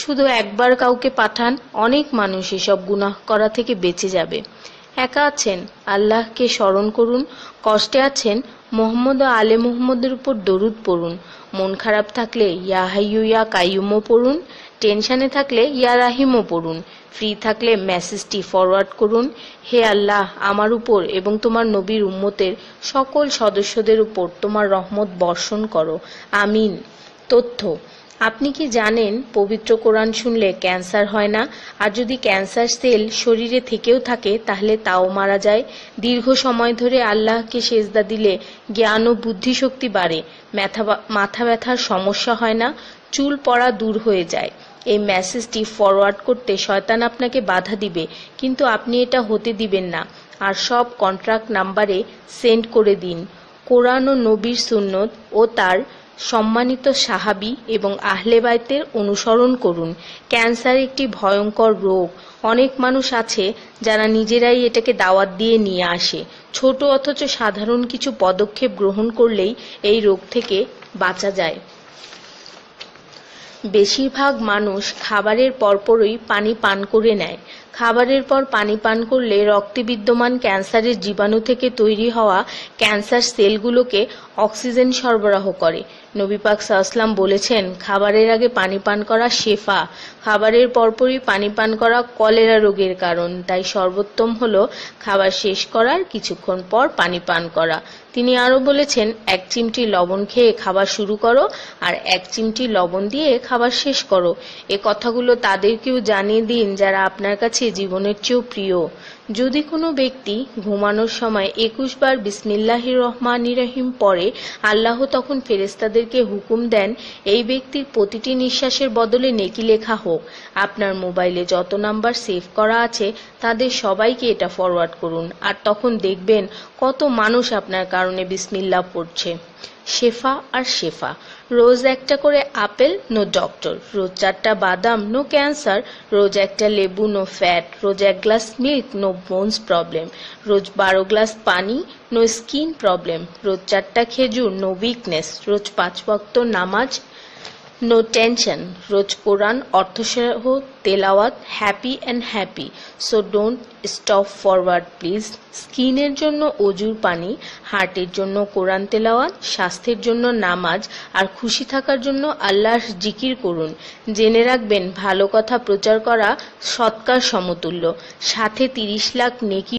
শুধু একবার কাউকে পাঠান, অনেক মানুষ এসব গুনাহ করা থেকে বেঁচে যাবে। একা আছেন, আল্লাহকে স্মরণ করুন। কষ্টে আছেন, মোহাম্মদ ও আলে মুহাম্মদের উপর দরুদ পড়ুন। মন খারাপ থাকলে ইয়া হাইয়ু ইয়া কাইয়ুমও পড়ুন। টেনশনে থাকলে ইয়া রাহিমও পড়ুন। ফ্রি থাকলে মেসেজটি ফরওয়ার্ড করুন, হে আল্লাহ, আমার উপর এবং তোমার নবীর উম্মতের সকল সদস্যদের উপর তোমার রহমত বর্ষণ করো, আমিন। তথ্য: আপনি কি জানেন পবিত্র কোরআন শুনলে ক্যান্সার হয় না? আর যদি ক্যান্সার সেল শরীরে থেকেও থাকে তাহলে তাও মারা যায়। দীর্ঘ সময় ধরে আল্লাহকে সেজদা দিলে জ্ঞান ও বুদ্ধিশক্তি বাড়ে। মাথা ব্যথার সমস্যা হয় না, চুল পড়া দূর হয়ে যায়। এই মেসেজটি ফরওয়ার্ড করতে শয়তান আপনাকে বাধা দিবে, কিন্তু আপনি এটা হতে দিবেন না। আর সব কন্ট্রাক্ট নাম্বারে সেন্ড করে দিন। কোরআন ও নবীর সুন্নত ও তার সম্মানিত সাহাবী এবং আহলে বাইতের অনুসরণ করুন। ক্যান্সার একটি ভয়ঙ্কর রোগ। অনেক মানুষ আছে যারা নিজেরাই এটাকে দাওয়াত দিয়ে নিয়ে আসে। ছোট অথচ সাধারণ কিছু পদক্ষেপ গ্রহণ করলেই এই রোগ থেকে বাঁচা যায়। বেশিরভাগ মানুষ খাবারের পরপরই পানি পান করে নেয়। খাবারের পর পানি পান করলে রক্তে বিদ্যমান ক্যান্সারের জীবাণু থেকে তৈরি হওয়া ক্যান্সার সেলগুলোকে অক্সিজেন সরবরাহ করে। নবী পাক সাল্লাল্লাহু বলেছেন, খাবারের আগে পানি পান করা শেফা। খাবারের পরপরই পানি পান করা কলেরা রোগের কারণ। তাই সর্বোত্তম হলো খাবার শেষ করার কিছুক্ষণ পর পানি পান করা। তিনি আরো বলেছেন, 1 চিমটি লবণ খেয়ে খাবার শুরু করো আর 1 চিমটি লবণ দিয়ে খাবার শেষ করো। এ কথাগুলো তাদেরকেও জানিয়ে দিন যারা আপনার কাছে জীবনের চেয়েও প্রিয়। যদি কোনো ব্যক্তি ঘুমানোর সময় 21 বার বিসমিল্লাহির রহমানির রহিম পড়ে, আল্লাহ তখন ফেরেশতাদেরকে হুকুম দেন এই ব্যক্তির প্রতিটি নিঃশ্বাসের বদলে নেকি লেখা হোক। আপনার মোবাইলে যত নাম্বার সেভ করা আছে তাদের সবাইকে এটা ফরওয়ার্ড করুন, আর তখন দেখবেন কত মানুষ আপনার কারণে বিসমিল্লাহ পড়ছে। শেফা আর শেফা। রোজ একটা করে আপেল, নো ডক্টর। রোজ 4টা বাদাম, নো ক্যান্সার। রোজ একটা লেবু, নো ফ্যাট। রোজ 1 glass milk, no bones problem. রোজ 12 গ্লাস পানি, নো স্কিন প্রবলেম। রোজ 4টা খেজুর, নো উইকনেস। রোজ 5 ওয়াক্ত নামাজ, নো টেনশন। রোজ কোরআন অর্থসহ তেলাওয়াত, happy and happy. So don't stop forward please. স্কিনের জন্য অজুর পানি, হার্টের জন্য কোরআন তেলাওয়াত, স্বাস্থ্যের জন্য নামাজ, আর খুশি থাকার জন্য আল্লাহর জিকির করুন। জেনে রাখবেন, ভালো কথা প্রচার করা সৎকার সমতুল্য, সাথে 30 লাখ নেকি